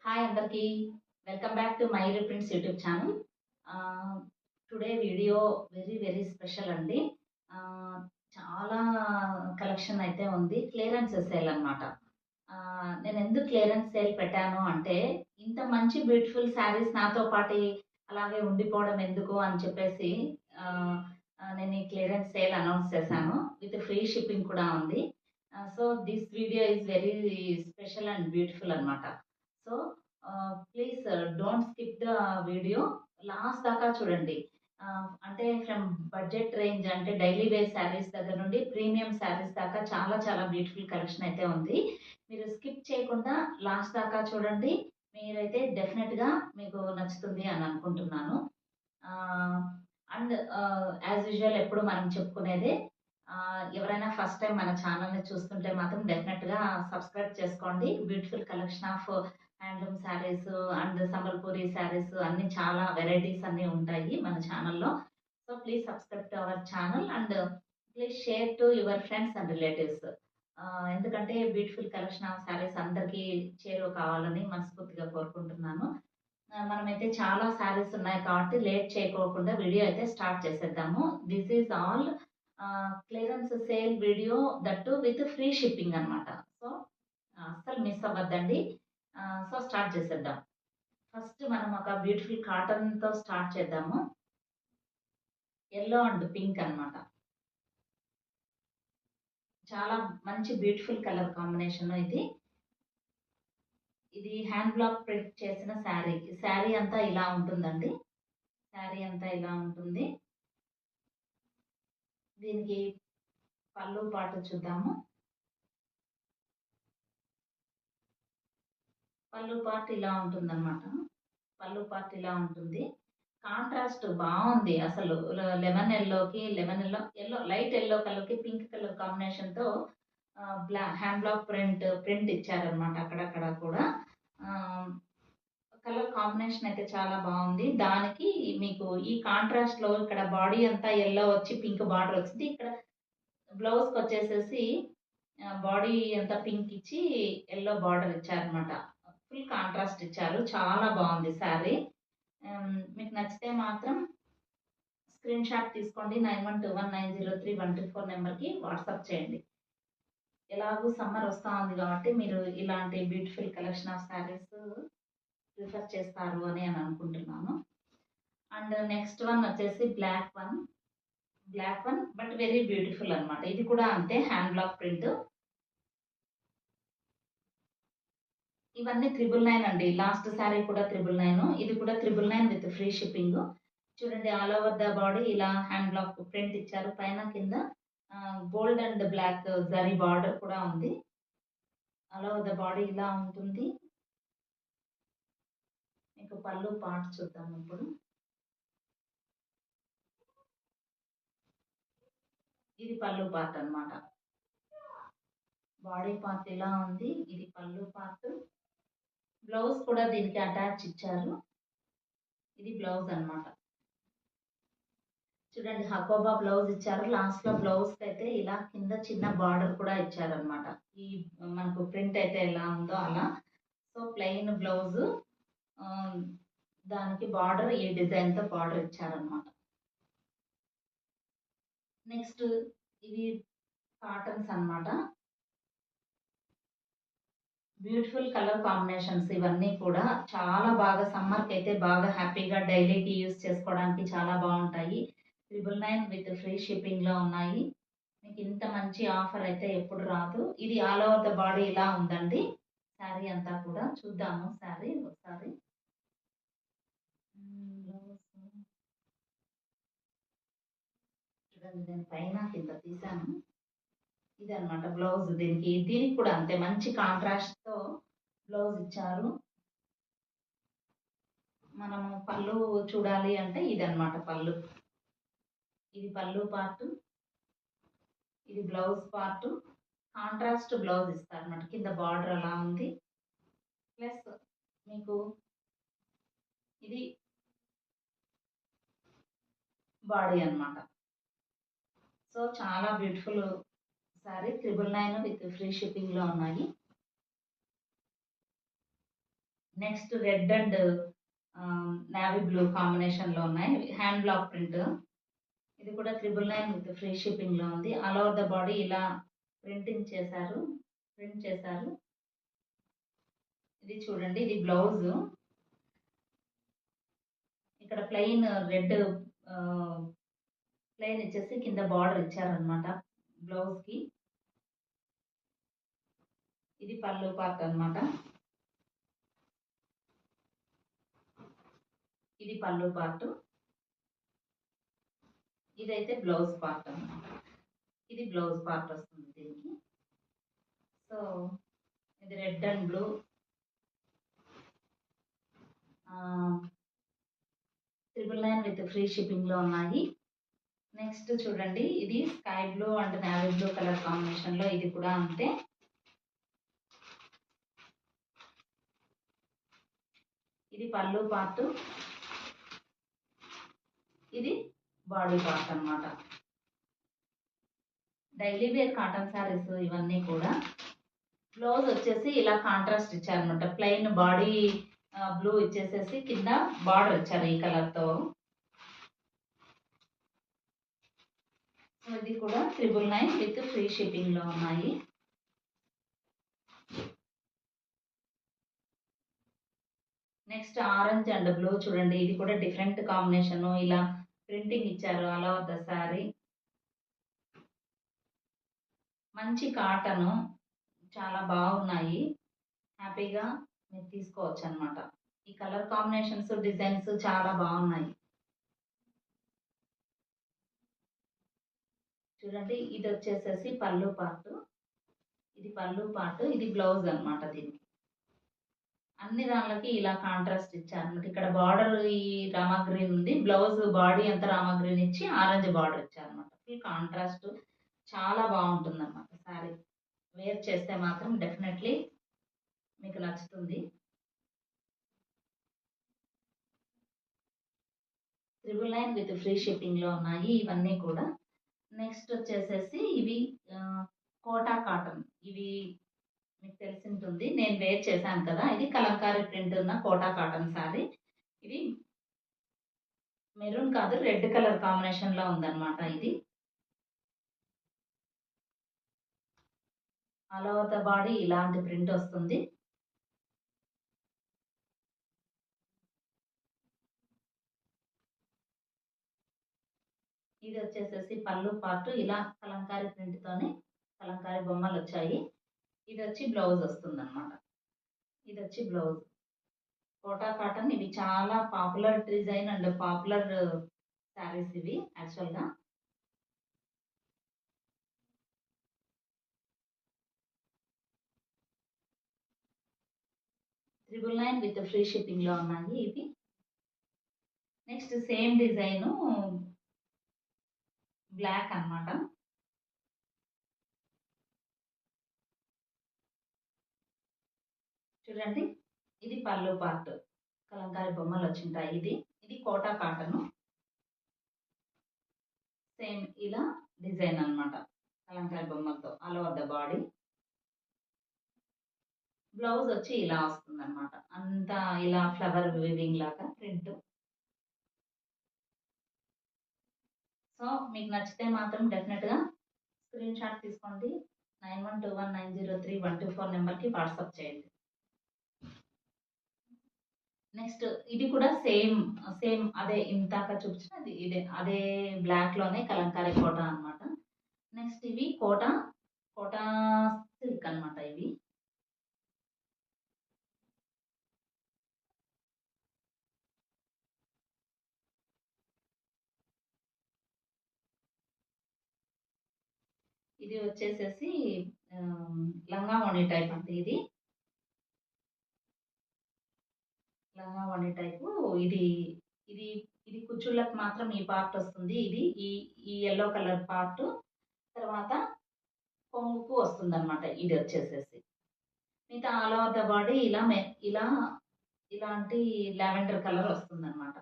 Hi అందరికీ welcome back to my reprints YouTube channel. Today video very very special అండి. చాలా collection అయితే ఉంది. క్లియరెన్స్ సేల్ అనమాట. నేను ఎందుకు క్లియరెన్స్ సేల్ పెట్టాను అంటే ఇంత మంచి బ్యూటిఫుల్ శారీస్ నాతో పాటు అలాగే ఉండిపోవడం ఎందుకు అని చెప్పేసి నేను ఈ క్లియరెన్స్ సేల్ అనౌన్స్ చేశాను. విత్ ఫ్రీ షిప్పింగ్ కూడా ఉంది. So this video is very special and beautiful అనమాట. So please don't skip the video, last దాకా చూడండి. అంటే ఫ్రమ్ బడ్జెట్ రేంజ్ అంటే డైలీ వేర్ శారీస్ దగ్గర నుండి ప్రీమియం శారీస్ దాకా చాలా చాలా బ్యూటిఫుల్ కలెక్షన్ అయితే ఉంది. మీరు స్కిప్ చేయకుండా లాస్ట్ దాకా చూడండి. మీరైతే డెఫినెట్గా మీకు నచ్చుతుంది అని అనుకుంటున్నాను. అండ్ యాజ్ యూజువల్ ఎప్పుడు మనం చెప్పుకునేదే, ఎవరైనా ఫస్ట్ టైం మన ఛానల్ని చూస్తుంటే మాత్రం డెఫినెట్గా సబ్స్క్రైబ్ చేసుకోండి. Beautiful collection of handloom saris and Sambalpuri saris అన్ని చాలా వెరైటీస్ అన్ని ఉంటాయి మన ఛానల్లో. So please subscribe to our channel and please share to your friends and relatives. ఎందుకంటే బ్యూటిఫుల్ కలెక్షన్ ఆఫ్ శారీస్ అందరికీ చేరువ కావాలని మనస్ఫూర్తిగా కోరుకుంటున్నాను. మనమైతే చాలా శారీస్ ఉన్నాయి కాబట్టి లేట్ చేయకోకుండా వీడియో అయితే స్టార్ట్ చేసేద్దాము. This is all clearance sale video, that with free shipping అనమాట. సో అస్సలు మిస్ అవ్వద్దండి. సో స్టార్ట్ చేసేద్దాం. ఫస్ట్ మనం ఒక బ్యూటిఫుల్ కాటన్తో స్టార్ట్ చేద్దాము. ఎల్లో అండ్ పింక్ అనమాట. చాలా మంచి బ్యూటిఫుల్ కలర్ కాంబినేషన్ ఇది. ఇది హ్యాండ్ బ్లాక్ ప్రింట్ చేసిన శారీ. శారీ అంతా ఇలా ఉంటుందండి. శారీ అంతా ఇలా ఉంటుంది. దీనికి పళ్ళు పాటు చూద్దాము. పళ్ళు పార్ట్ ఇలా ఉంటుందన్నమాట. పళ్ళు పార్ట్ ఇలా ఉంటుంది. కాంట్రాస్ట్ బాగుంది అసలు. లెమన్ ఎల్లోకి ఎల్లో లైట్ ఎల్లో కలర్కి పింక్ కలర్ కాంబినేషన్తో హ్యాండ్ బ్లాక్ ప్రింట్ ఇచ్చారనమాట. అక్కడక్కడ కూడా కలర్ కాంబినేషన్ అయితే చాలా బాగుంది. దానికి మీకు ఈ కాంట్రాస్ట్ లో ఇక్కడ బాడీ అంతా ఎల్లో వచ్చి పింక్ బార్డర్ వచ్చింది. ఇక్కడ బ్లౌజ్ కి వచ్చేసేసి బాడీ అంతా పింక్ ఇచ్చి ఎల్లో బార్డర్ ఇచ్చారనమాట. ఫుల్ కాంట్రాస్ట్ ఇచ్చారు. చాలా బాగుంది శారీ. మీకు నచ్చితే మాత్రం స్క్రీన్ షాట్ తీసుకోండి. 9121903124 నెంబర్కి వాట్సాప్ చేయండి. ఎలాగూ సమ్మర్ వస్తూ ఉంది కాబట్టి మీరు ఇలాంటి beautiful collection of saris prefer చేస్తారు అని అనుకుంటున్నాను. అండ్ నెక్స్ట్ వన్ వచ్చేసి black one but very beautiful అనమాట. ఇది కూడా అంతే, హ్యాండ్ బ్లాక్ ప్రింట్. ఇవన్నీ 999 అండి. లాస్ట్ శారీ కూడా 999, ఇది కూడా 999 విత్ ఫ్రీ షిప్పింగ్. చూడండి, ఆల్ ఓవర్ ద బాడీ ఇలా హ్యాండ్ బ్లాక్ ప్రింట్ ఇచ్చారు. పైన కింద gold and black zari border కూడా ఉంది. ఆల్ ఓవర్ ద బాడీ ఇలా ఉంటుంది. మీకు పళ్ళు పార్ట్ చూద్దాం ఇప్పుడు. ఇది పళ్ళు పార్ట్ అన్నమాట. బాడీ పార్ట్ ఇలా ఉంది. ఇది పళ్ళు పార్ట్. బ్లౌజ్ కూడా దీనికి అటాచ్ ఇచ్చారు. ఇది బ్లౌజ్ అన్నమాట. చూడండి, హకోబా బ్లౌజ్ ఇచ్చారు. లాస్ట్ లో బ్లౌజ్ అయితే ఇలా కింద చిన్న బార్డర్ కూడా ఇచ్చారనమాట. ఈ మనకు ప్రింట్ అయితే ఎలా ఉందో అలా. సో ప్లెయిన్ బ్లౌజ్, దానికి బార్డర్ ఈ డిజైన్ తో బార్డర్ ఇచ్చారనమాట. నెక్స్ట్ ఇవి కాటన్స్ అన్నమాట. బ్యూటిఫుల్ కలర్ కాంబినేషన్స్ ఇవన్నీ కూడా చాలా బాగా సమ్మర్కి అయితే బాగా హ్యాపీగా డైలీకి యూస్ చేసుకోవడానికి చాలా బాగుంటాయి. 999 విత్ ఫ్రీ షిప్పింగ్ లో ఉన్నాయి. మీకు ఇంత మంచి ఆఫర్ అయితే ఎప్పుడు రాదు. ఇది ఆల్ ఓవర్ ద బాడీ ఇలా ఉందండి. శారీ అంతా కూడా చూద్దాము. శారీ ఒకసారి చూడండి, నేను పైన కింద తీసాను. ఇది అనమాట బ్లౌజ్. దీనికి కూడా అంతే మంచి కాంట్రాస్ట్ తో బ్లౌజ్ ఇచ్చారు. మనము పళ్ళు చూడాలి అంటే ఇది అనమాట పళ్ళు. ఇది పళ్ళు పార్ట్, ఇది బ్లౌజ్ పార్ట్. కాంట్రాస్ట్ బ్లౌజ్ ఇస్తారు అన్నమాట. కింద బార్డర్ అలా ఉంది. ప్లస్ మీకు ఇది బాడీ అన్నమాట. సో చాలా beautiful sorry. 999 with free shipping లో ఉన్నాయి. Next red and navy blue కాంబినేషన్లో ఉన్నాయి. Hand block print. ఇది కూడా 999 విత్ ఫ్రీ షిప్పింగ్లో ఉంది. ఆల్ ఓవర్ ద బాడీ ఇలా ప్రింట్ చేశారు. ఇది చూడండి, ఇది బ్లౌజ్. ఇక్కడ ప్లెయిన్ రెడ్ ప్లెయిన్ ఇచ్చేసి కింద బార్డర్ ఇచ్చారనమాట బ్లౌజ్కి. ఇది పళ్ళు పార్ట్ అనమాట. ఇది పళ్ళు పార్ట్. ఇదైతే బ్లౌజ్ పార్ట్ అనమాట. ఇది బ్లౌజ్ పార్ట్ వస్తుంది దీనికి. సో ఇది red and blue 999 with free షిప్పింగ్లో ఉన్నాయి. నెక్స్ట్ చూడండి, ఇది sky blue and navy blue colour కాంబినేషన్లో ఇది కూడా అంతే. ఇది పళ్ళు పార్ట్, ఇది బాడీ పార్ట్ అన్నమాట. డైలీ వేర్ కాటన్ శారీస్ ఇవన్నీ కూడా. బ్లౌజ్ వచ్చేసి ఇలా కాంట్రాస్ట్ ఇచ్చారనమాట. ప్లెయిన్ బాడీ బ్లూ ఇచ్చేసేసి కింద బార్డర్ ఇచ్చారు ఈ కలర్తో. ఇది కూడా 999 విత్ ఫ్రీ షిప్పింగ్లో ఉన్నాయి. నెక్స్ట్ ఆరెంజ్ అండ్ బ్లూ చూడండి, ఇది కూడా డిఫరెంట్ కాంబినేషన్. ఇలా ప్రింటింగ్ ఇచ్చారు ఆల్ ఓవర్ ద శారీ. మంచి కాటను, చాలా బాగున్నాయి. హ్యాపీగా మీరు తీసుకోవచ్చు అనమాట. ఈ కలర్ కాంబినేషన్స్ డిజైన్స్ చాలా బాగున్నాయి. చూడండి, ఇది వచ్చేసేసి పళ్ళు పార్ట్. ఇది పళ్ళు పార్ట్, ఇది బ్లౌజ్ అనమాట. దీనికి అన్ని దానిలకి ఇలా కాంట్రాస్ట్ ఇచ్చారనమాట. ఇక్కడ బార్డర్ ఈ రామా గ్రీన్ ఉంది, బ్లౌజ్ బాడీ అంతా రామా గ్రీన్ ఇచ్చి ఆరెంజ్ బార్డర్ ఇచ్చారనమాట. ఫుల్ కాంట్రాస్ట్, చాలా బాగుంటుంది అనమాట. శారీ వేర్ చేస్తే మాత్రం డెఫినెట్లీ మీకు నచ్చుతుంది. 999 విత్ ఫ్రీ షిప్పింగ్లో ఉన్నాయి ఇవన్నీ కూడా. నెక్స్ట్ వచ్చేసేసి ఇవి కోటా కాటన్. ఇవి మీకు తెలిసి ఉంటుంది, నేను వేర్ చేశాను కదా. ఇది కలంకారీ ప్రింట్ ఉన్న కోటా కాటన్ శారీ. ఇది మెరూన్ కాదు, రెడ్ కలర్ కాంబినేషన్లో ఉందన్నమాట. ఇది ఆల్ ఓవర్ ద బాడీ ఇలాంటి ప్రింట్ వస్తుంది. ఇది వచ్చేసేసి పళ్ళు పార్ట్. ఇలా కలంకారీ ప్రింట్తోనే కలంకారీ బొమ్మలు వచ్చాయి. ఇది వచ్చి బ్లౌజ్ వస్తుంది అనమాట. ఇది వచ్చి బ్లౌజ్. కోటా కాటన్ ఇవి చాలా popular design and popular saris ఇవి యాక్చువల్గా. $999 విత్ ఫ్రీ షిప్పింగ్లో ఉన్నాయి ఇవి. నెక్స్ట్ సేమ్ డిజైను బ్లాక్ అనమాట. చూడండి, ఇది పళ్ళు పార్ట్, కలంకారీ బొమ్మలు వచ్చింటాయి. ఇది కోటా కాటన్. సేమ్ ఇలా డిజైన్ అనమాట, కలంకారీ బొమ్మలతో all over the body. Blouse వచ్చి ఇలా వస్తుంది అనమాట. అంతా ఇలా ఫ్లవర్ వీవింగ్ లాగా ప్రింట్. సో మీకు నచ్చితే మాత్రం డెఫినెట్గా స్క్రీన్ షాట్ తీసుకోండి. 9121903124 నెంబర్కి వాట్సాప్ చేయండి. నెక్స్ట్ ఇది కూడా సేమ్ అదే ఇంతాక చూపించిన అదే బ్లాక్లోనే కలంకారీ కోటా అనమాట. నెక్స్ట్ ఇవి కోటా సిల్క్ అనమాట. ఇవి ఇది వచ్చేసేసి లంగా ఓణి టైప్ అంటే ఇది లంగా ఓణి టైపు. ఇది ఇది ఇది కుచ్చుళ్ళకి మాత్రం ఈ పార్ట్ వస్తుంది. ఇది ఈ ఎల్లో కలర్ పార్ట్. తర్వాత కొంగుకు వస్తుంది అనమాట. ఇది వచ్చేసేసి మిగతా ఆల్ ఓవర్ ద బాడీ ఇలా ఇలాంటి లావెండర్ కలర్ వస్తుంది అనమాట.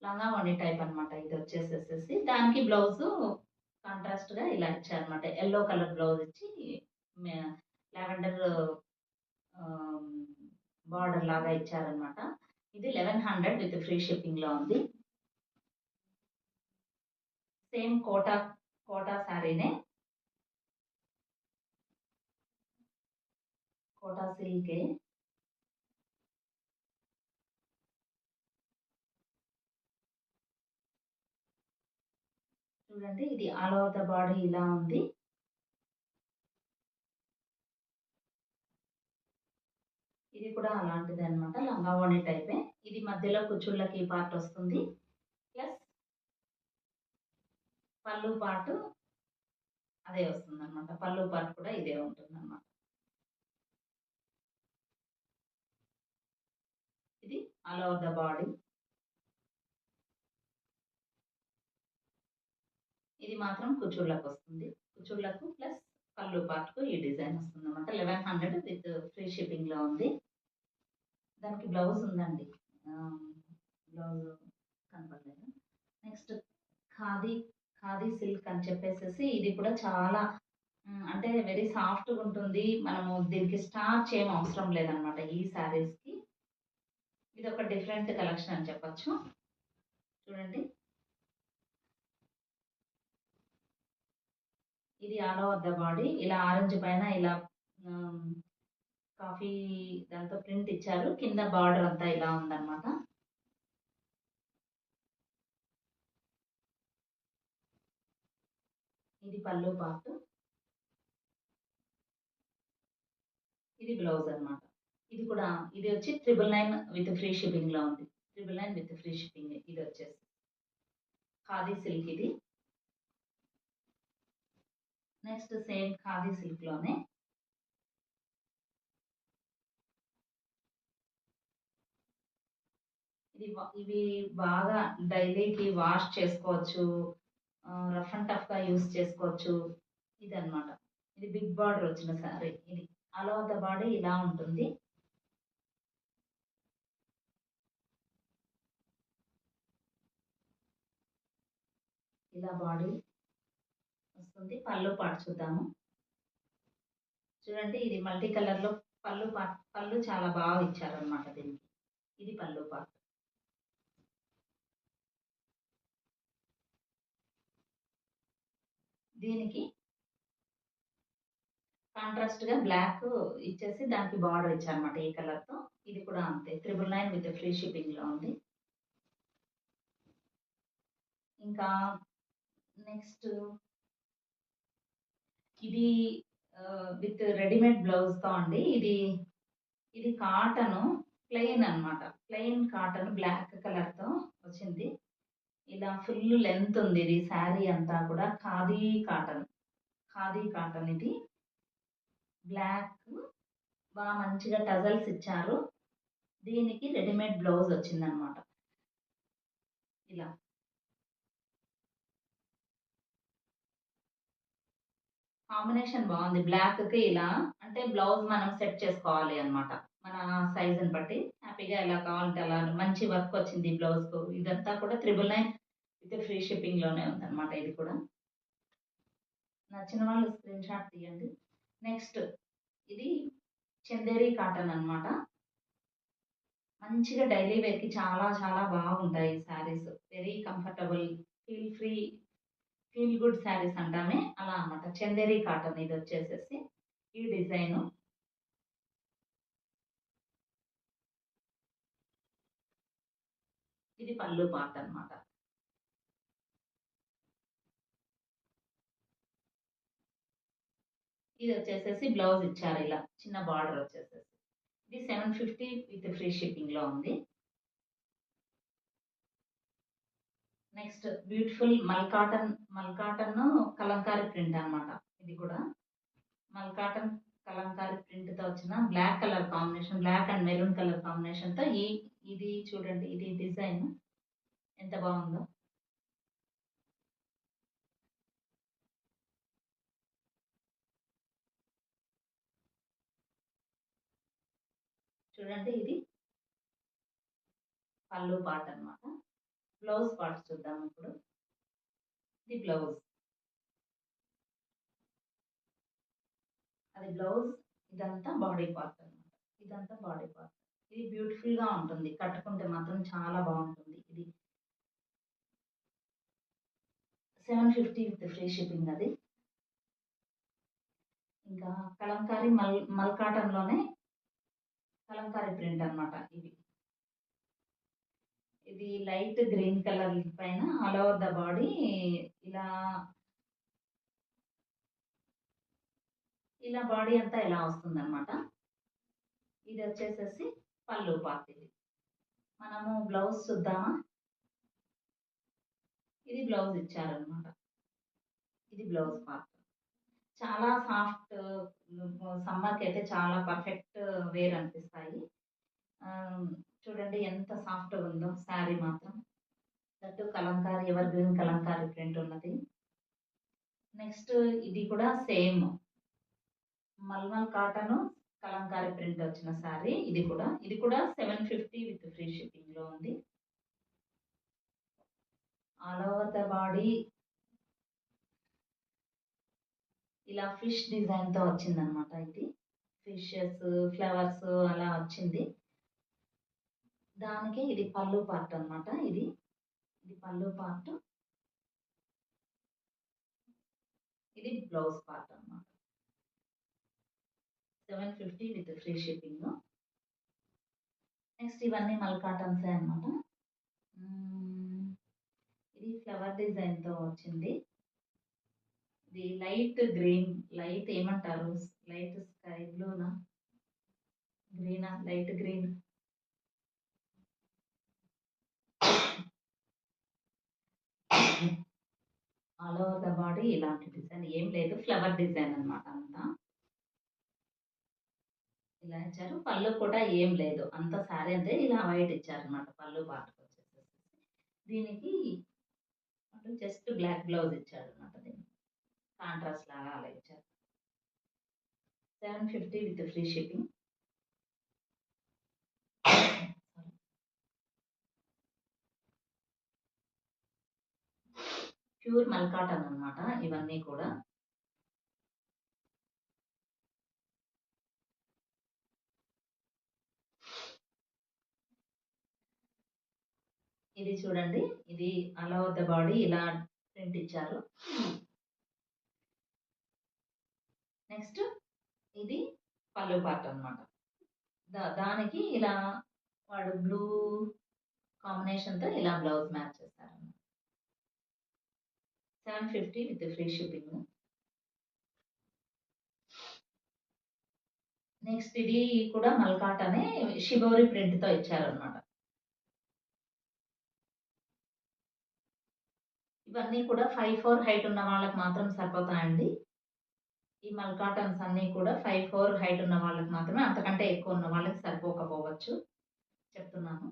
లంగా ఓణి టైప్ అనమాట. ఇది వచ్చేసేసి దానికి బ్లౌజ్ కాంట్రాస్ట్గా ఇలా ఇచ్చారనమాట. ఎల్లో కలర్ బ్లౌజ్ ఇచ్చి లావెండర్ బార్డర్ లాగా ఇచ్చారనమాట. ఇది 1100 విత్ ఫ్రీ షిప్పింగ్ లో ఉంది. సేమ్ కోటా శారీనే, కోటా సిల్కే. చూడండి ఇది ఆల్ ఓవర్ ద బాడీ ఇలా ఉంది. ఇది కూడా అలాంటిదే అనమాట, లంగా ఓణి టైపే. ఇది మధ్యలో కుచ్చుళ్ళకి పార్ట్ వస్తుంది, ప్లస్ పళ్ళు పార్ట్ అదే వస్తుంది అనమాట. పళ్ళు పార్ట్ కూడా ఇదే ఉంటుంది అనమాట. ఇది ఆల్ ఓవర్ ద బాడీ. ఇది మాత్రం కుచ్చుళ్ళకు వస్తుంది, కుచ్చుళ్ళకు ప్లస్ పళ్ళు పార్ట్కు ఈ డిజైన్ వస్తుంది అనమాట. 1100 విత్ ఫ్రీ షిప్పింగ్ లో ఉంది. దానికి బ్లౌజ్ ఉందండి, బ్లౌజ్ కనపడలేదు. నెక్స్ట్ ఖాదీ ఖాదీ సిల్క్ అని చెప్పేసి ఇది కూడా చాలా అంటే వెరీ సాఫ్ట్గా ఉంటుంది. మనము దీనికి స్టార్చ్ ఏం అవసరం లేదనమాట ఈ శారీస్కి. ఇది ఒక డిఫరెంట్ కలెక్షన్ అని చెప్పచ్చు. చూడండి ఇది ఆల్ ఓవర్ ద బాడీ ఇలా ఆరెంజ్ పైన ఇలా కాఫీ దాంతో ప్రింట్ ఇచ్చారు. కింద బార్డర్ అంతా ఇలా ఉందన్నమాట. ఇది పళ్ళు పార్ట్, ఇది బ్లౌజ్ అన్నమాట. ఇది కూడా ఇది వచ్చి 999 విత్ ఫ్రీ షిప్పింగ్ లో ఉంది. 999 విత్ ఫ్రీ షిప్పింగ్ ఇది వచ్చేసి ఖాదీ సిల్క్ ఇది. నెక్స్ట్ సేమ్ ఖాదీ సిల్క్ లోనే ఇవి బాగా డైలీకి వాష్ చేసుకోవచ్చు, రఫ్ అండ్ టఫ్ గా యూస్ చేసుకోవచ్చు. ఇది అన్నమాట. ఇది బిగ్ బార్డర్ వచ్చిన సారీ. ఇది ఆల్ ఓవర్ ద బాడీ ఇలా ఉంటుంది. ఇలా బాడీ వస్తుంది. పళ్ళు పార్ట్ చూద్దాము. చూడండి ఇది మల్టీ కలర్ లో పళ్ళు పార్ట్, పళ్ళు చాలా బాగా ఇచ్చారనమాట దీనికి. ఇది పళ్ళు పార్ట్. దీనికి కాంట్రాస్ట్ గా బ్లాక్ ఇచ్చేసి దానికి బార్డర్ ఇచ్చారనమాట ఈ కలర్ తో. ఇది కూడా అంతే 999 విత్ ఫ్రీ షిప్పింగ్ లో ఉంది. ఇంకా నెక్స్ట్ ఇది విత్ రెడీమేడ్ బ్లౌజ్ తో అండి. ఇది ఇది కాటన్ ప్లెయిన్ అన్నమాట. ప్లెయిన్ కాటన్ బ్లాక్ కలర్ తో వచ్చింది. ఇలా ఫుల్ లెంత్ ఉంది ఇది శారీ అంతా కూడా. ఖాదీ కాటన్ ఇది. బ్లాక్ బాగా మంచిగా టజల్స్ ఇచ్చారు. దీనికి రెడీమేడ్ బ్లౌజ్ వచ్చిందనమాట. ఇలా కాంబినేషన్ బాగుంది. బ్లాక్ కి ఇలా అంటే బ్లౌజ్ మనం సెట్ చేసుకోవాలి అన్నమాట. మన సైజుని బట్టి హ్యాపీగా ఎలా కావాలంటే అలా మంచి వర్క్ వచ్చింది బ్లౌజ్ కు. ఇదంతా కూడా 999 విత్ ఫ్రీ షిప్పింగ్ లోనే ఉందన్నమాట. ఇది కూడా నచ్చిన వాళ్ళు స్క్రీన్ షాట్ తీయండి. నెక్స్ట్ ఇది చందేరి కాటన్ అన్నమాట. మంచిగా డైలీ వేర్ కి చాలా చాలా బాగుంటాయి saris. Very comfortable, feel free, feel good saris అంటామే అలా అన్నమాట. చందేరి కాటన్ ఇది వచ్చేసేసి ఈ డిజైన్. ఇది పళ్ళు పార్ట్ అన్నమాట. ఇది వచ్చేసేసి బ్లౌజ్ ఇచ్చారు ఇలా చిన్న బార్డర్ వచ్చేసేసి. ఇది 750 విత్ ఫ్రీ షిప్పింగ్ లో ఉంది. నెక్స్ట్ బ్యూటిఫుల్ మల్కాటన్ కలంకారీ ప్రింట్ అన్నమాట. ఇది కూడా మల్కాటన్ కలంకారీ ప్రింట్ తో వచ్చిన black colour combination, black and maroon colour combination తో ఇది చూడండి ఇది డిజైన్ ఎంత బాగుందో. చూడండి ఇది పళ్ళు పార్ట్ అన్నమాట. బ్లౌజ్ పార్ట్ చూద్దాం ఇప్పుడు. ఇది బ్లౌజ్, అది బ్లౌజ్. ఇదంతా బాడీ పార్ట్ అన్నమాట. ఇదంతా బాడీ పార్ట్. సింపుల్‌గా ఉంటుంది. కట్టుకుంటే మాత్రం చాలా బావుంటుంది. ఇది 750 విత్ ఫ్రీ షిప్పింగ్ అది. ఇంకా కలంకారీ మల్ కాటన్‌లోనే కలంకారీ ప్రింట్ అన్నమాట ఇది. ఇది లైట్ గ్రీన్ కలర్ పైన ఆల్ ఓవర్ ద బాడీ ఇలా, ఇలా బాడీ అంతా ఇలా వస్తుందన్నమాట. ఇది వచ్చేసేసి పళ్ళు పార్ట్ ఇది. మనము బ్లౌజ్ చూద్దామా? ఇది బ్లౌజ్ ఇచ్చారన్నమాట. ఇది బ్లౌజ్ పార్ట్. చాలా సాఫ్ట్, సమ్మర్‌కి అయితే చాలా పర్ఫెక్ట్ వేర్ అనిపిస్తాయి. చూడండి ఎంత సాఫ్ట్‌గా ఉందో శారీ మాత్రం. That Kalamkari evergreen Kalamkari print ఉన్నది. నెక్స్ట్ ఇది కూడా సేమ్ మల్మల్ కాటన్ కలంకారీ ప్రింట్ వచ్చిన శారీ. ఇది కూడా 750 విత్ ఫ్రీ షిప్పింగ్ లో ఉంది. ఆల్ ఓవర్ ద బాడీ ఇలా ఫిష్ డిజైన్ తో వచ్చిందనమాట. ఇది ఫిషెస్, ఫ్లవర్స్ అలా వచ్చింది. దానికి ఇది పళ్ళు పార్ట్ అన్నమాట. ఇది పళ్ళు పార్ట్, ఇది బ్లౌజ్ పార్ట్ అన్నమాట. 750 విత్ ఫ్రీ షిప్పింగ్. నెక్స్ట్ ఇవన్నీ మల్ కాటన్సే అన్నమాట. ఇది ఫ్లవర్ డిజైన్ తో వచ్చింది. ఇది లైట్ గ్రీన్, లైట్ ఏమంటారు, లైట్ స్కై బ్లూనా, గ్రీనా, light green, all over the body ఇలాంటి డిజైన్ ఏం లేదు, ఫ్లవర్ డిజైన్ అన్నమాట. అంతా ఇలా ఇచ్చారు. పళ్ళు కూడా ఏం లేదు, అంత సారీ అంతే ఇలా వైట్ ఇచ్చారనమాట. పళ్ళు పాటకు వచ్చేసేసి దీనికి జస్ట్ బ్లాక్ బ్లౌజ్ ఇచ్చాడు అనమాట. దీనికి కాంట్రాస్ట్ లాగా అలా ఇచ్చారు. 750 విత్ ఫ్రీ షిప్పింగ్. ప్యూర్ మల్ కాటన్ అనమాట ఇవన్నీ కూడా. ఇది చూడండి, ఇది ఆల్ ఓవర్ ద బాడీ ఇలా ప్రింట్ ఇచ్చారు. నెక్స్ట్ ఇది పళ్ళు పార్ట్ అన్నమాట. దానికి ఇలా వాడు బ్లూ కాంబినేషన్ తో ఇలా బ్లౌజ్ మ్యాచ్ చేస్తారు. 750 విత్ ఫ్రీ షిప్పింగ్. నెక్స్ట్ ఇది కూడా మల్ కాటనే, షిబోరి ప్రింట్ తో ఇచ్చారన్నమాట. ఇవన్నీ కూడా 5'4" హైట్ ఉన్న వాళ్ళకి మాత్రం సరిపోతాయండి. ఈ మల్ కాటన్స్ అన్నీ కూడా 5'4" హైట్ ఉన్న వాళ్ళకి మాత్రమే, అంతకంటే ఎక్కువ ఉన్న వాళ్ళకి సరిపోకపోవచ్చు, చెప్తున్నాను.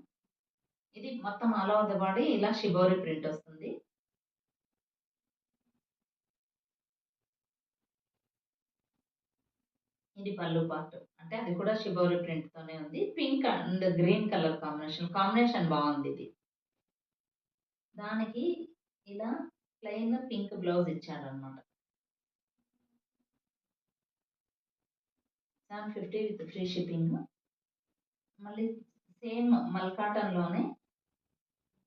ఇది మొత్తం ఆల్ ఓవర్ ద బాడీ ఇలా షిబోరి ప్రింట్ వస్తుంది. ఇది పళ్ళు పార్ట్, అంటే అది కూడా షిబోరి ప్రింట్ తోనే ఉంది. Pink and green colour combination బాగుంది. ఇది దానికి ఇలా ప్లెయిన్ పింక్ బ్లౌజ్ ఇచ్చాడనమాట. 750 విత్ ఫ్రీ షిప్పింగ్. మళ్ళీ సేమ్ మల్ కాటన్ లోనే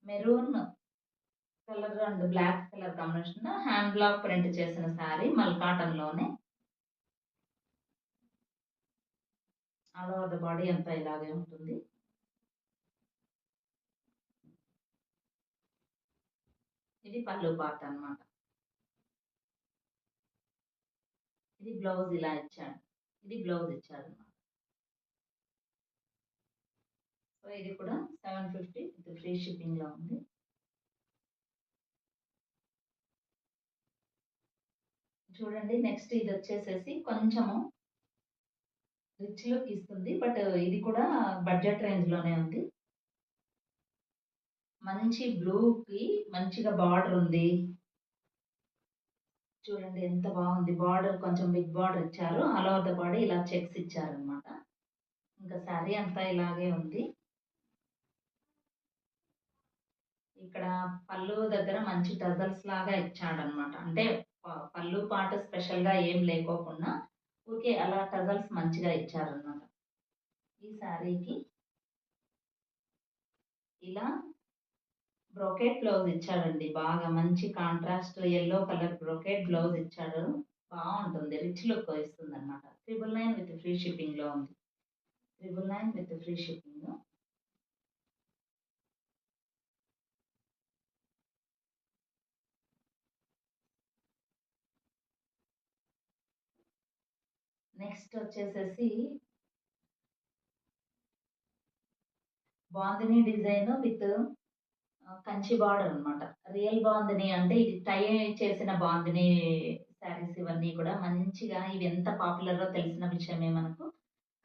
maroon colour and black colour combination hand block print చేసిన శారీ మల్ కాటన్ లోనే. ఆల్ ఓవర్ ద బాడీ అంతా ఇలాగే ఉంటుంది. ఇది పళ్ళు పార్ట్ అన్నమాట. ఇది బ్లౌజ్ ఇలా ఇచ్చాడు. ఇది బ్లౌజ్ ఇచ్చాడు అన్నమాట. సో ఇది కూడా 750 విత్ ఫ్రీ షిప్పింగ్ లో ఉంది. చూడండి, నెక్స్ట్ ఇది వచ్చేసేసి కొంచెము రిచ్ లుక్ ఇస్తుంది, బట్ ఇది కూడా బడ్జెట్ రేంజ్ లోనే ఉంది. మంచి బ్లూకి మంచిగా బార్డర్ ఉంది. చూడండి ఎంత బాగుంది. బార్డర్ కొంచెం బిగ్ బార్డర్ ఇచ్చారు. ఆల్ ఓవర్ ద బాడీ ఇలా చెక్స్ ఇచ్చారనమాట. ఇంకా శారీ అంతా ఇలాగే ఉంది. ఇక్కడ పళ్ళు దగ్గర మంచి టజల్స్ లాగా ఇచ్చాడనమాట. అంటే పళ్ళు పాట స్పెషల్ గా ఏం లేకోకుండా ఊరికే అలా టజల్స్ మంచిగా ఇచ్చారనమాట. ఈ శారీకి ఇలా బ్రొకెట్ బ్లౌజ్ ఇచ్చాడండి. బాగా మంచి contrast yellow colour brocade blouse ఇచ్చాడు. బావుంటుంది. రిచ్ లుక్ ఇస్తుందనమాట. 999 విత్ ఫ్రీ షిప్పింగ్‌లో ఉంది. 999 విత్ ఫ్రీ షిప్పింగ్. నెక్స్ట్ వచ్చేసేసి bandhani design with Kanchi border అనమాట. రియల్ బాందిని అంటే ఇది టై చేసిన బాందిని శారీస్ ఇవన్నీ కూడా మంచిగా ఇవి ఎంత పాపులరో తెలిసిన విషయమే మనకు.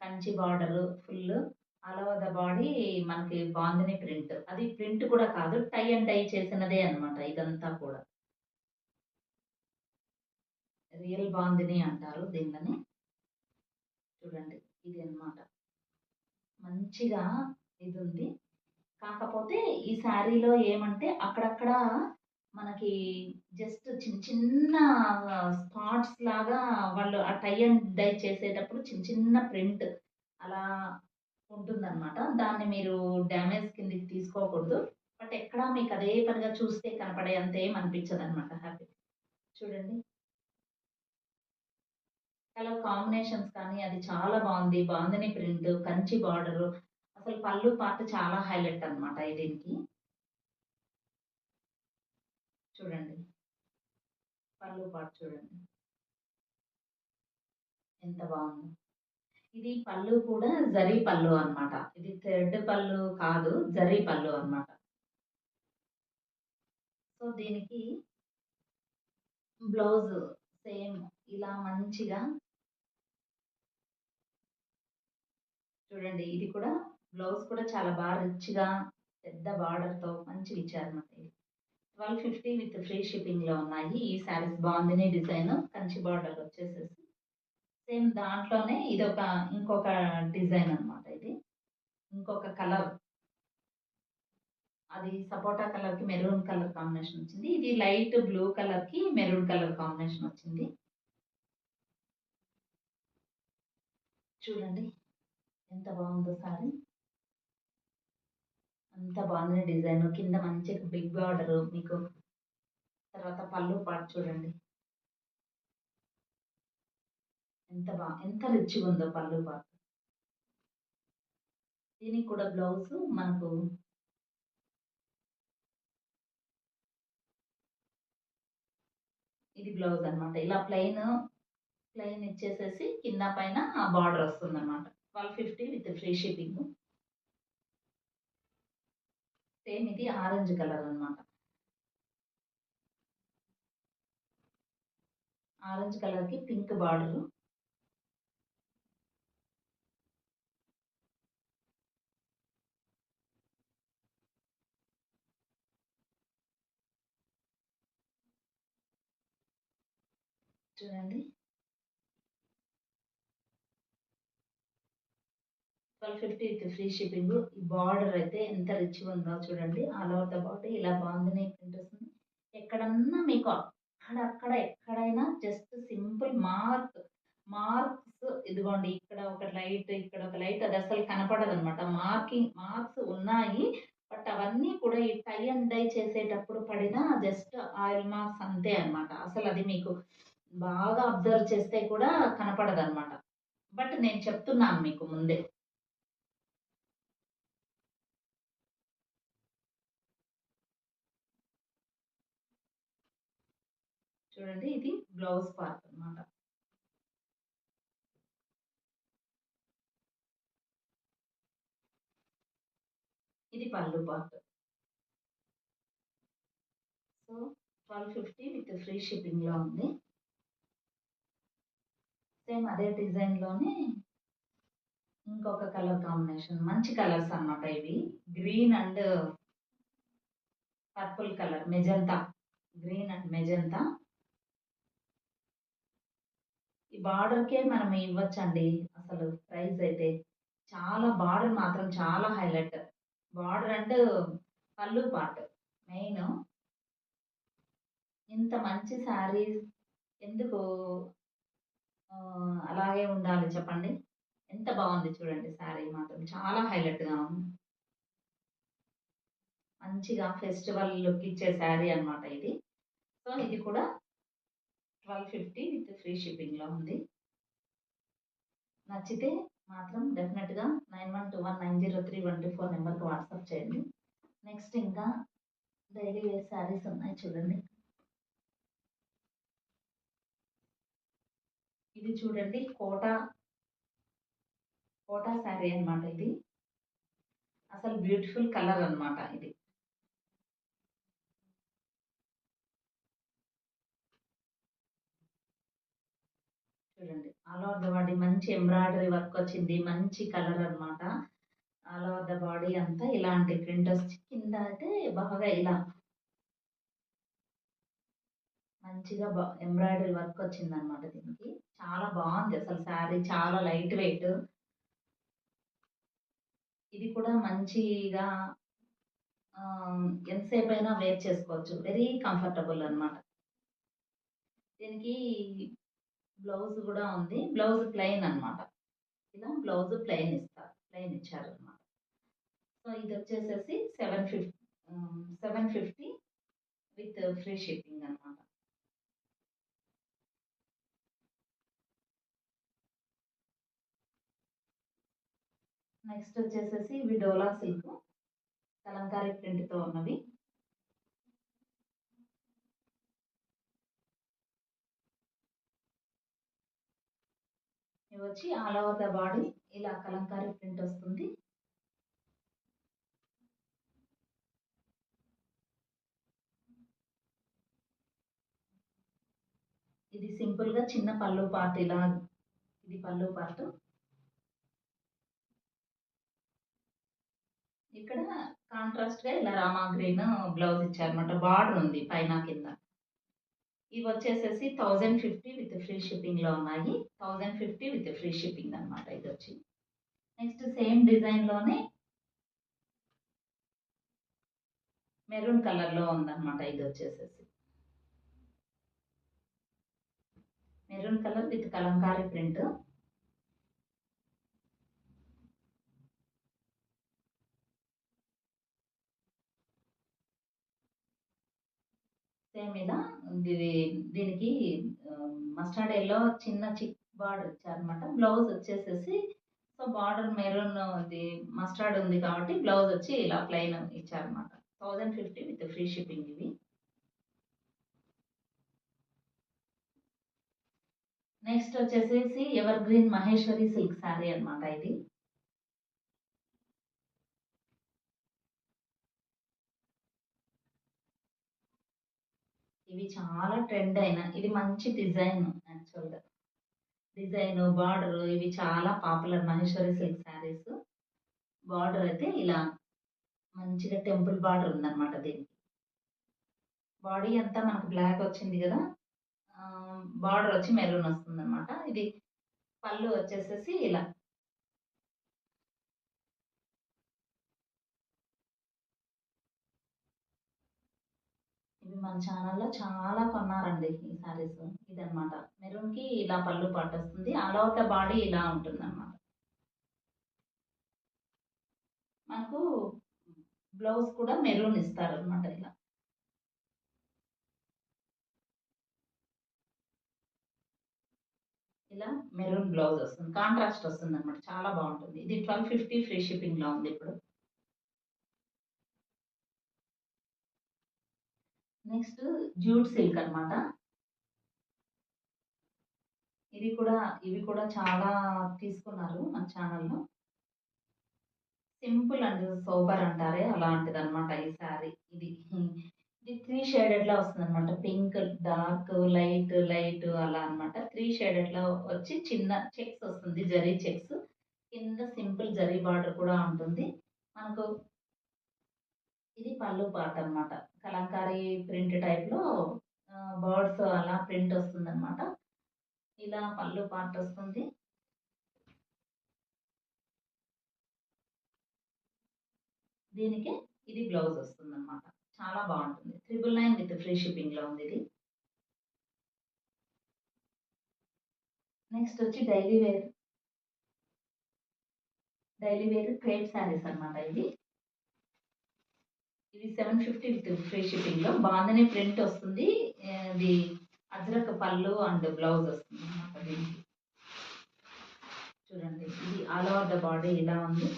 Kanchi border full all over the body మనకి బాందిని ప్రింట్. అది ప్రింట్ కూడా కాదు టై అండ్ డై చేసినదే అనమాట ఇదంతా కూడా. రియల్ బాందిని అంటారు దీనిని. చూడండి ఇది అన్నమాట. మంచిగా ఇదుంది. కాకపోతే ఈ శారీలో ఏమంటే అక్కడక్కడ మనకి జస్ట్ చిన్న చిన్న స్పాట్స్ లాగా వాళ్ళు ఆ టై అండ్ డై చేసేటప్పుడు చిన్న చిన్న ప్రింట్ అలా ఉంటుందన్నమాట. దాన్ని మీరు డ్యామేజ్ కిందకి తీసుకోకూడదు. బట్ ఎక్కడ మీకు అదే పనిగా చూస్తే కనపడే అంత ఏం అనిపించదన్నమాట. హ్యాపీ చూడండి. కలర్ కాంబినేషన్స్ కానీ అది చాలా బాగుంది. బాందిని ప్రింట్, కంచి బార్డరు అసలు పళ్ళు పార్ట్ చాలా హైలైట్ అన్నమాట దీనికి. చూడండి. పళ్ళు పార్ట్ చూడండి. ఎంత బావుందో. ఇది పళ్ళు కూడా జరీ పళ్ళు అన్నమాట. ఇది థ్రెడ్ పళ్ళు కాదు. జరీ పళ్ళు అన్నమాట. సో, దీనికి బ్లౌజ్ సేమ్ ఇలా మంచిగా చూడండి. ఇది కూడా బ్లౌజ్ కూడా చాలా రిచ్‌గా పెద్ద బార్డర్‌తో మంచిగా ఇచ్చారన్నమాట ఇది. 1250 విత్ ఫ్రీ షిప్పింగ్‌లో ఉన్నాయి. ఈ శారీస్ బాందిని డిజైన్ కంచి బార్డర్ వచ్చేసేసి సేమ్ దాంట్లోనే ఇదొక ఇంకొక డిజైన్ అన్నమాట ఇది. ఇంకొక కలర్ అది సపోటా కలర్‌కి మెరూన్ కలర్ కాంబినేషన్ వచ్చింది. ఇది లైట్ బ్లూ కలర్‌కి మెరూన్ కలర్ కాంబినేషన్ వచ్చింది. చూడండి ఎంత బాగుందో సారీ. అంత బాగుంది డిజైన్. కింద మంచిగా బిగ్ బార్డర్ మీకు తర్వాత పళ్ళు పార్ట్ చూడండి. ఎంత రిచ్‌గా ఉందో పళ్ళు పార్ట్. దీనికి కూడా బ్లౌజ్ మనకు ఇది బ్లౌజ్ అన్నమాట. ఇలా ప్లెయిన్ ఇచ్చేసేసి కింద పైన ఆ బార్డర్ వస్తుందన్నమాట. 1250 విత్ ఫ్రీ షిప్పింగ్. సేమ్ ఇది ఆరెంజ్ కలర్ అన్నమాట. ఆరెంజ్ కలర్‌కి పింక్ బార్డర్. చూడండి. 1250 విత్ ఫ్రీ షిప్పింగ్. ఈ బార్డర్ అయితే ఎంత రిచ్‌గా ఉందో చూడండి. ఆల్ ఓవర్ ద బాడీ ఇలా బాందిని ప్రింట్ వస్తుంది. ఎక్కడన్నా మీకు అక్కడక్కడ ఎక్కడైనా జస్ట్ సింపుల్ మార్క్స్ ఇదిగోండి ఇక్కడ ఒక లైట్, ఇక్కడ ఒక లైట్ అది అసలు కనపడదనమాట. మార్క్స్ ఉన్నాయి. బట్ అవన్నీ కూడా ఈ టై అండ్ డై చేసేటప్పుడు పడిన జస్ట్ ఆయిల్ మార్క్స్ అంతే అన్నమాట. అసలు అది మీకు బాగా అబ్జర్వ్ చేస్తే కూడా కనపడదనమాట. బట్ నేను చెప్తున్నాను మీకు ముందే. చూడండి ఇది బ్లౌజ్ పార్ట్ అన్నమాట. ఇది pallu part. So 1250 with free షిప్పింగ్‌లో ఉంది. సేమ్ అదే డిజైన్‌లోనే ఇంకొక కలర్ కాంబినేషన్. మంచి కలర్స్ అన్నమాట ఇవి. Green and purple colour magenta. Green and magenta. ఈ బార్డర్‌కే మనం ఇవ్వచ్చండి అసలు ప్రైస్ అయితే. చాలా బార్డర్ మాత్రం చాలా హైలైట్. బార్డర్ అండ్ పళ్ళు పార్ట్ మెయిన్. ఇంత మంచి శారీస్ ఎందుకు అలాగే ఉండాలి చెప్పండి. ఎంత బాగుంది చూడండి శారీ మాత్రం చాలా హైలైట్‌గా ఉంది. మంచిగా ఫెస్టివల్ లుక్ ఇచ్చే శారీ అన్నమాట ఇది. సో, ఇది కూడా 1250 విత్ ఫ్రీ షిప్పింగ్‌లో ఉంది. నచ్చితే మాత్రం డెఫినిట్‌గా 9121903124 నెంబర్‌కి వాట్సాప్ చేయండి. నెక్స్ట్ ఇంకా డైలీ వేర్ శారీస్ ఉన్నాయి చూడండి. ఇది చూడండి కోటా శారీ అన్నమాట ఇది. అసలు బ్యూటిఫుల్ కలర్ అన్నమాట ఇది. చూడండి ఆల్ ఓవర్ ద బాడీ మంచి ఎంబ్రాయిడరీ వర్క్ వచ్చింది. మంచి కలర్ అన్నమాట. ఆల్ ఓవర్ ద బాడీ అంతా ఇలాంటి ప్రింట్ వచ్చి కింద అయితే బాగా ఇలా మంచిగా ఎంబ్రాయిడరీ వర్క్ వచ్చిందనమాట దీనికి. చాలా బాగుంది అసలు శారీ చాలా లైట్ వెయిట్. ఇది కూడా మంచిగా ఎంతసేపు అయినా వేర్ చేసుకోవచ్చు. వెరీ కంఫర్టబుల్ అన్నమాట. దీనికి బ్లౌజ్ కూడా ఉంది. బ్లౌజ్ ప్లెయిన్ అన్నమాట. ఇలా బ్లౌజ్ ప్లెయిన్ ఇస్తారు. ప్లెయిన్ ఇచ్చారన్నమాట. సో ఇది వచ్చేసేసి 750 విత్ ఫ్రీ షిప్పింగ్ అన్నమాట. నెక్స్ట్ వచ్చేసేసి ఇవి డోలా సిల్క్ కలంకారీ ప్రింట్‌తో ఉన్నవి. ఇవి వచ్చి ఆల్ ఓవర్ ద బాడీ ఇలా కలంకారీ ప్రింట్ వస్తుంది. ఇది సింపుల్‌గా చిన్న పల్లు పార్ట్ ఇలా ఇది పల్లు పార్ట్. ఇక్కడ కాంట్రాస్ట్‌గా ఇలా రామా గ్రీన్ బ్లౌజ్ ఇచ్చారన్నమాట. బార్డర్ ఉంది పైన కింద. ఇవి వచ్చేసేసి 1050 విత్ ఫ్రీ షిప్పింగ్‌లో ఉన్నాయి. 1050 విత్ ఫ్రీ షిప్పింగ్ అన్నమాట ఇదొచ్చి. నెక్స్ట్ సేమ్ డిజైన్‌లోనే మెరూన్ కలర్‌లో ఉందన్నమాట ఇదొచ్చేసేసి. Maroon colour with kalamkari print. Same ఇలా దీనికి మస్టర్డ్ ఎల్లో చిన్న చిక్ బార్డర్ ఇచ్చారన్నమాట. బ్లౌజ్ వచ్చేసేసి సో బార్డర్ మెరూన్ ఇది మస్టర్డ్ ఉంది కాబట్టి బ్లౌజ్ వచ్చి ఇలా ప్లెయిన్ ఇచ్చారన్నమాట. 1050 విత్ ఫ్రీ షిప్పింగ్ ఇవి. నెక్స్ట్ వచ్చేసేసి ever green Maheshwari silk sari అన్నమాట ఇది. ఇవి చాలా ట్రెండ్ అయిన ఇది మంచి డిజైన్ యాక్చువల్‌గా. డిజైన్, బార్డర్ ఇవి చాలా popular Maheshwari silk saris. Border అయితే ఇలా మంచిగా టెంపుల్ బార్డర్ ఉందన్నమాట దీనికి. బాడీ అంతా మనకు బ్లాక్ వచ్చింది గదా! బార్డర్ వచ్చి మెరూన్ వస్తుందన్నమాట. ఇది పళ్ళు వచ్చేసేసి ఇలా. ఇవి మన ఛానల్‌లో చాలా కొన్నారండి ఈ శారీస్. ఇదన్నమాట. మెరూన్‌కి ఇలా పళ్ళు పార్ట్ వస్తుంది. ఆల్ ఓవర్ ద బాడీ ఇలా ఉంటుందన్నమాట. మనకు బ్లౌజ్ కూడా మెరూన్ ఇస్తారన్నమాట ఇలా. ఇలా మెరూన్ బ్లౌజ్ వస్తుంది. కాంట్రాస్ట్ వస్తుందన్నమాట. చాలా బావుంటుంది. ఇది 1250 ఫ్రీ షిప్పింగ్‌లో ఉంది ఇప్పుడు. నెక్స్ట్ జ్యూట్ సిల్క్ అన్నమాట. ఇవి కూడా చాలా తీసుకున్నారు మన ఛానల్‌లో. సింపుల్ అండ్ సోబర్ అంటారే అలాంటిదన్నమాట ఈ శారీ. ఇది 3 షేడెడ్‌లో వస్తుందన్నమాట. పింక్, డార్క్, లైట్ అలా అన్నమాట. 3 షేడెడ్‌లో వచ్చి చిన్న చెక్స్ వస్తుంది. జరీ చెక్స్. కింద సింపుల్ జరీ బార్డర్ కూడా ఉంటుంది. మనకు ఇది పల్లు పార్ట్ అన్నమాట. కలంకారీ ప్రింట్ టైప్‌లో బర్డ్స్ అలా ప్రింట్ వస్తుందన్నమాట. ఇలా పల్లు పార్ట్ వస్తుంది. దీనికి ఇది బ్లౌజ్ వస్తుందన్నమాట. చాలా బావుంటుంది. 999 విత్ ఫ్రీ షిప్పింగ్‌లో ఉంది ఇది. నెక్స్ట్ వచ్చి డైలీ వేర్ క్రేప్ శారీస్ అన్నమాట ఇవి. ఇది 750 విత్ ఫ్రీ షిప్పింగ్లో బాందిని ప్రింట్ వస్తుంది. ఇది అజ్రక్ పళ్ళు అండ్ బ్లౌజ్ వస్తుంది అన్నమాట దీనికి. చూడండి ఇది ఆల్ ఓవర్ ద బాడీ ఇలా ఉంది.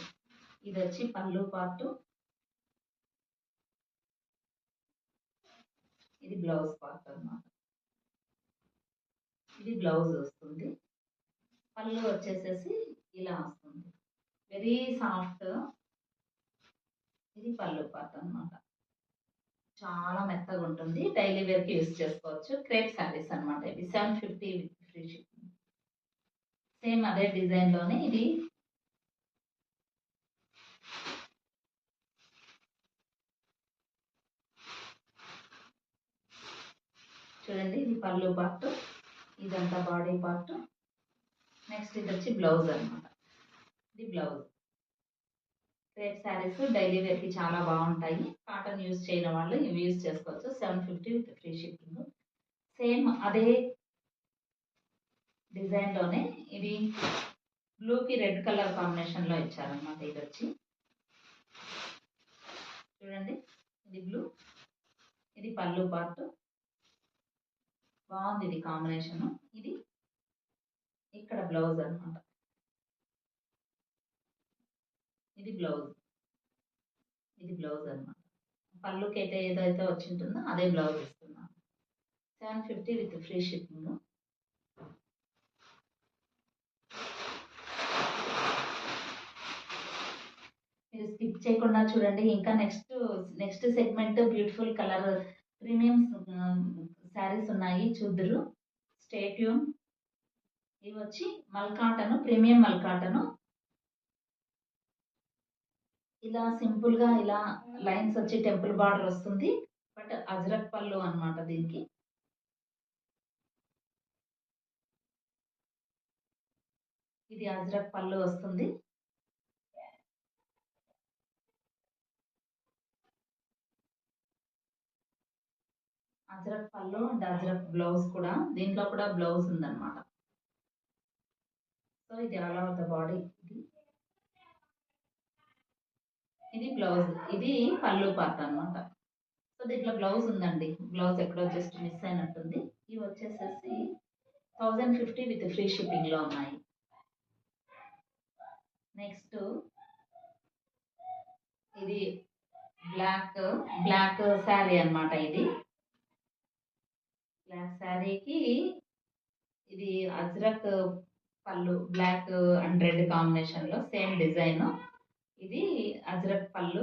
ఇది వచ్చి పళ్ళు పార్ట్, ఇది బ్లౌజ్ పార్ట్ అన్నమాట. ఇది బ్లౌజ్ వస్తుంది. పళ్ళు వచ్చేసేసి ఇలా వస్తుంది, వెరీ సాఫ్ట్. ఇది పళ్ళు పార్ట్ అన్నమాట. చాలా మెత్తగా ఉంటుంది, డైలీ వేర్కి యూస్ చేసుకోవచ్చు. క్రేప్ శారీస్ అన్నమాట ఇవి. 750 విత్ ఫ్రీ షిప్పింగ్. సేమ్ అదే డిజైన్లోనే ఇది చూడండి. ఇది పళ్ళు పార్ట్, ఇదంతా బాడీ పార్ట్. నెక్స్ట్ ఇది వచ్చి బ్లౌజ్ అన్నమాట. ఇది బ్లౌజ్. క్రేప్ శారీస్ డైలీ వేర్కి చాలా బాగుంటాయి. కాటన్ యూజ్ చేయని వాళ్ళు ఇవి యూజ్ చేసుకోవచ్చు. 750 విత్ ఫ్రీ షిప్పింగ్. సేమ్ అదే డిజైన్లోనే ఇది బ్లూకి రెడ్ కలర్ కాంబినేషన్లో ఇచ్చారనమాట. ఇది వచ్చి చూడండి, ఇది బ్లూ, ఇది పళ్ళు పార్ట్. బాగుంది ఇది కాంబినేషన్. ఇది ఇక్కడ బ్లౌజ్ అన్నమాట. ఇది బ్లౌజ్, ఇది బ్లౌజ్ అన్నమాట. పళ్ళుకి అయితే ఏదైతే వచ్చి ఉంటుందో అదే బ్లౌజ్ ఇస్తున్నాను. 750 విత్ ఫ్రీ షిప్పింగ్. మీరు స్కిప్ చేయకుండా చూడండి. ఇంకా next segment beautiful colour premium saris ఉన్నాయి, చూద్దరు. Stay tune. ఇవి వచ్చి మల్కాటను, ప్రీమియం మల్కాటను. ఇలా సింపుల్ గా ఇలా లైన్స్ వచ్చి టెంపుల్ బార్డర్ వస్తుంది. బట్ అజ్రక్ పళ్ళు అన్నమాట దీనికి. ఇది అజ్రక్ పళ్ళు వస్తుంది. అజ్రక్ పళ్ళు అండ్ అజ్రక్ బ్లౌజ్ కూడా, దీంట్లో కూడా బ్లౌజ్ ఉందన్నమాట. సో ఇది ఆల్ ఓవర్ ద బాడీ. ఇది బ్లౌజ్, ఇది పళ్ళు పార్ట్ అన్నమాట. సో దీంట్లో బ్లౌజ్ ఉందండి. బ్లౌజ్ ఎక్కడో జస్ట్ మిస్ అయినట్టుంది. ఇవి వచ్చేసేసి 1050 విత్ ఫ్రీ షిప్పింగ్ లో ఉన్నాయి. నెక్స్ట్ ఇది బ్లాక్ శారీ అన్నమాట. ఇది బ్లాక్ శారీకి ఇది అజ్రక్ పళ్ళు, బ్లాక్ అండ్ రెడ్ కాంబినేషన్ లో సేమ్ డిజైన్. ఇది అజ్రక్ పళ్ళు,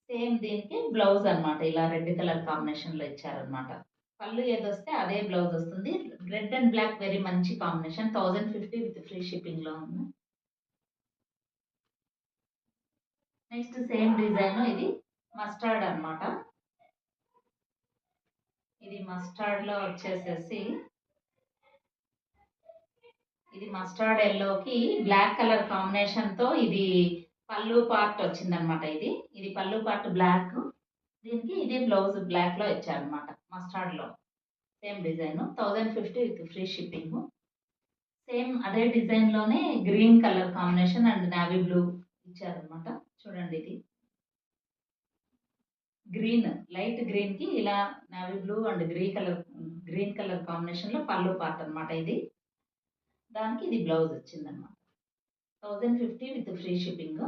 సేమ్ దీనికి బ్లౌజ్ అన్నమాట. ఇలా రెడ్ కలర్ కాంబినేషన్ లో ఇచ్చారనమాట. పళ్ళు ఏదొస్తే అదే బ్లౌజ్ వస్తుంది. రెడ్ అండ్ బ్లాక్ వెరీ మంచి కాంబినేషన్. 1050 విత్ ఫ్రీ షిప్పింగ్ లో ఉంది. నెక్స్ట్ సేమ్ డిజైన్, ఇది మస్టర్డ్ అన్నమాట. ఇది మస్టర్డ్ లో వచ్చేసేసి ఇది మస్టర్డ్ ఎల్లోకి బ్లాక్ కలర్ కాంబినేషన్ తో ఇది పళ్ళు పార్ట్ వచ్చిందనమాట. ఇది పళ్ళు పార్ట్ బ్లాక్, దీనికి ఇది బ్లౌజ్ బ్లాక్ లో ఇచ్చారనమాట. మస్టర్డ్ లో same design. 1050 with free shipping. Same అదే డిజైన్ లోనే green colour combination and navy blue ఇచ్చారనమాట. చూడండి, ఇది గ్రీన్, లైట్ గ్రీన్ కి ఇలా navy blue and green colour combination లో పళ్ళు పార్ట్ అన్నమాట. ఇది దానికి ఇది బ్లౌజ్ వచ్చిందనమాట. 1050 విత్ ఫ్రీ షిప్పింగ్.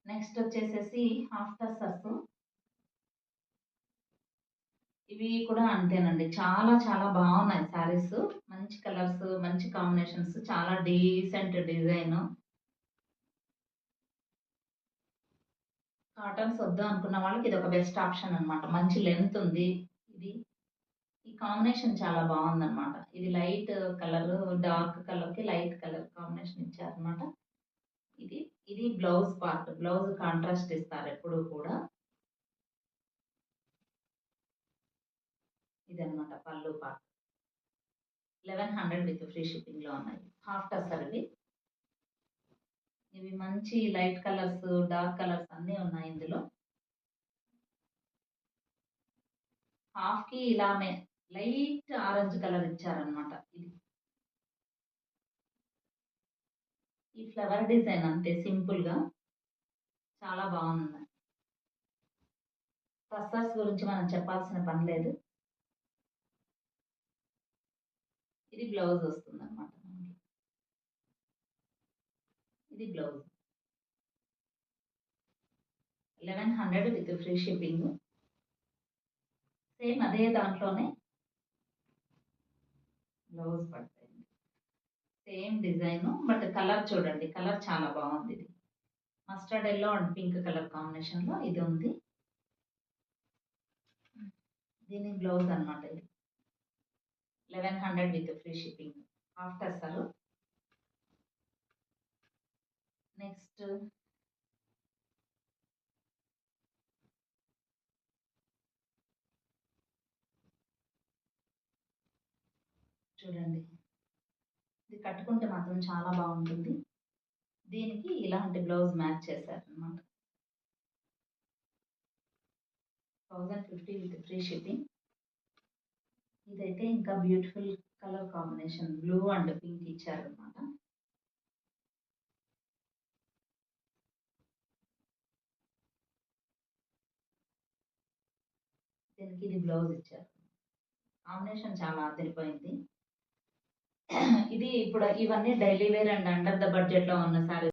నెక్స్ట్ వచ్చేసేసి హాఫ్ టసర్స్. ఇవి కూడా అంతేనండి, చాలా చాలా బాగున్నాయి శారీస్. మంచి కలర్స్, మంచి కాంబినేషన్స్, చాలా డీసెంట్ డిజైన్. కాటన్స్ వద్దు అనుకున్న వాళ్ళకి ఇది ఒక బెస్ట్ ఆప్షన్ అన్నమాట. మంచి లెంత్ ఉంది. ఇది ఈ కాంబినేషన్ చాలా బాగుందన్నమాట. ఇది లైట్ కలర్, డార్క్ కలర్ కి లైట్ కలర్ కాంబినేషన్ ఇచ్చారన్నమాట. ఇది ఇది బ్లౌజ్ పార్ట్. బ్లౌజ్ కాంట్రాస్ట్ ఇస్తారు ఎప్పుడు కూడా. ఇదన్నమాట పళ్ళు పార్ట్. 1100 విత్ ఫ్రీ షిప్పింగ్ లో ఉన్నాయి. హాఫ్ టసర్ ఇవి. ఇవి మంచి లైట్ కలర్స్, డార్క్ కలర్స్ అన్నీ ఉన్నాయి ఇందులో. హాఫ్ కి ఇలా లైట్ ఆరెంజ్ కలర్ ఇచ్చారనమాట. ఇది ఈ ఫ్లవర్ డిజైన్ అంతే సింపుల్గా చాలా బాగుంది. టస్సర్స్ గురించి మనం చెప్పాల్సిన పని లేదు. ఇది బ్లౌజ్ వస్తుంది అనమాట మనకి. ఇది blouse 1100 with free shipping. Same అదే దాంట్లోనే బ్లౌజ్ పడుతుంది. సేమ్ డిజైన్ బట్ కలర్ చూడండి, కలర్ చాలా బాగుంది. ఇది mustard yellow and pink colour కాంబినేషన్లో ఇది ఉంది. దీని బ్లౌజ్ అనమాట. ఇది 1100 with free shipping after sir. Next చూడండి, ఇది కట్టుకుంటే మాత్రం చాలా బాగుంటుంది. దీనికి ఇలాంటి బ్లౌజ్ మ్యాచ్ చేశారనమాట. 1050 విత్ ఫ్రీ షిప్పింగ్. ఇదైతే ఇంకా beautiful colour combination, blue and pink ఇచ్చారనమాట. దీనికి ఇది బ్లౌజ్ ఇచ్చారు. కాంబినేషన్ చాలా అదిరిపోయింది. ఇది ఇప్పుడు ఇవన్నీ daily wear and under the బడ్జెట్లో ఉన్న సారీస్.